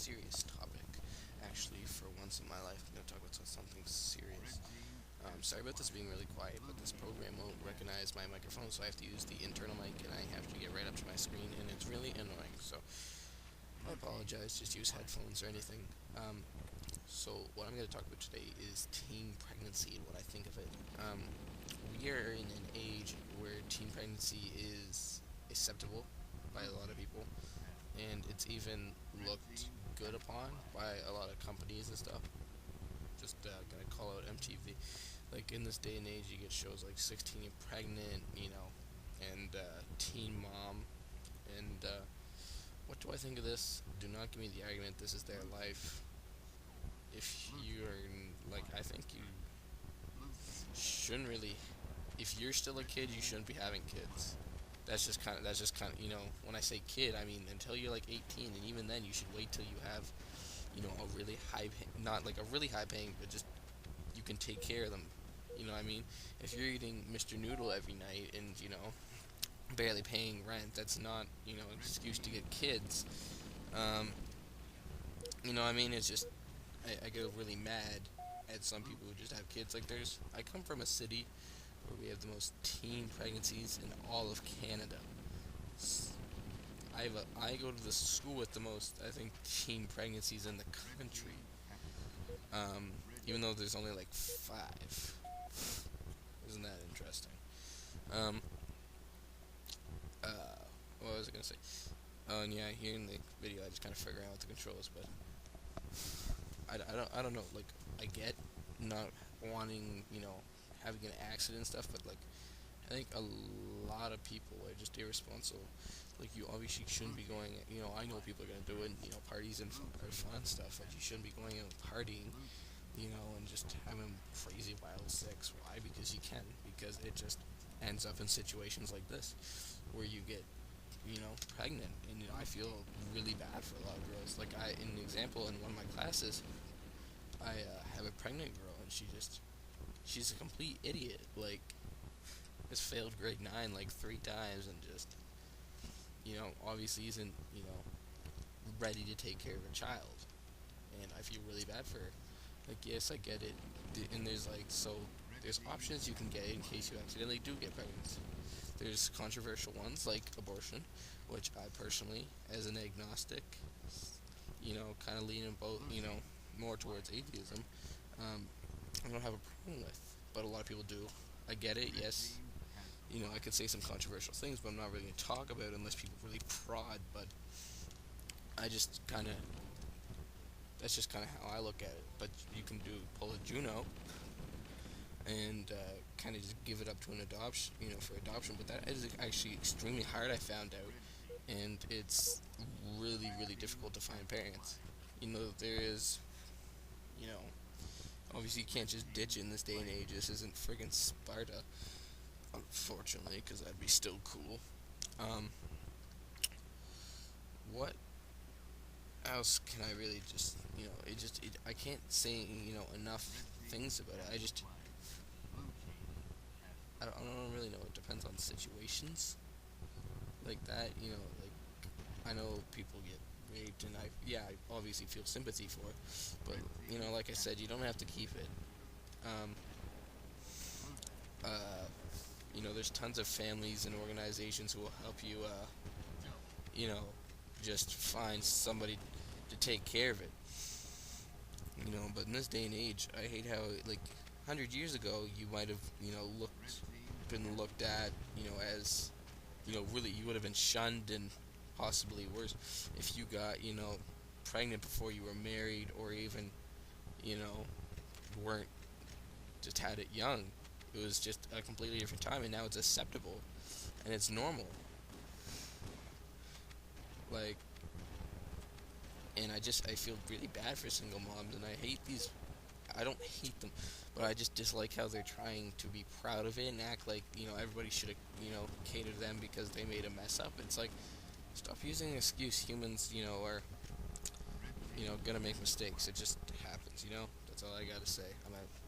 serious topic. Actually, for once in my life, I'm going to talk about something serious. Sorry about this being really quiet, but this program won't recognize my microphone, so I have to use the internal mic, and I have to get right up to my screen, and it's really annoying. So I apologize. Just use headphones or anything. So what I'm going to talk about today is teen pregnancy and what I think of it. We are in an age where teen pregnancy is acceptable by a lot of people, and it's even looked good upon by a lot of companies and stuff. Just gonna call out MTV. Like in this day and age, you get shows like 16 and Pregnant, and Teen Mom. And what do I think of this? Do not give me the argument. This is their life. If you're like, I think you shouldn't really. If you're still a kid, you shouldn't be having kids. That's just kind of when I say kid, I mean until you're like 18, and even then you should wait till you have a really not like a really high paying, but just you can take care of them. You know what I mean? If you're eating Mr. Noodle every night and barely paying rent, that's not an excuse to get kids. Um, you know what I mean? It's just I get really mad at some people who just have kids. Like I come from a city where we have the most teen pregnancies in all of Canada. I go to the school with the most, I think, teen pregnancies in the country. Even though there's only like 5. Isn't that interesting? Um, uh, what was I gonna say? Oh, and yeah, here in the video, I just kind of figure out what the controls, but I don't know. Like, I get not wanting, having an accident and stuff, but like, I think a lot of people are just irresponsible. Like, you obviously shouldn't be going. I know people are gonna do it. Parties and are fun stuff, but you shouldn't be going out partying. And just having crazy wild sex. Why? Because you can. Because it just ends up in situations like this, where you get, pregnant, and I feel really bad for a lot of girls. Like in an example, in one of my classes, I have a pregnant girl, and she's a complete idiot. Like, has failed grade 9 like 3 times, and just, obviously isn't, ready to take care of a child. And I feel really bad for her. Like, yes, I get it. And there's options you can get in case you accidentally do get pregnant. There's controversial ones like abortion, which I personally, as an agnostic, kind of lean in both, more towards atheism, I don't have a problem with. But a lot of people do. I get it, yes. I could say some controversial things, but I'm not really going to talk about it unless people really prod. But I just kind of, that's just kind of how I look at it. But you can pull a Juno and kind of just give it up to an adoption, for adoption. But that is actually extremely hard, I found out, and it's really, really difficult to find parents. There is, obviously you can't just ditch it in this day and age. This isn't friggin' Sparta, unfortunately, because that'd be still cool. What else can I really just, I can't say, enough things about it. I don't really know. It depends on situations like that. Like, I know people get raped, and I obviously feel sympathy for it. But like I said, you don't have to keep it. Um, there's tons of families and organizations who will help you. Just find somebody to take care of it. But in this day and age, I hate how, like, 100 years ago, you might have, been looked at, as, really, you would have been shunned and possibly worse if you got, pregnant before you were married, or even, weren't, just had it young. It was just a completely different time, and now it's acceptable, and it's normal. Like, and I feel really bad for single moms, and I don't hate them, but I just dislike how they're trying to be proud of it and act like, everybody should have, catered to them because they made a mess up. It's like, stop using an excuse. Humans, are, gonna make mistakes. It just happens, That's all I gotta say. I'm out.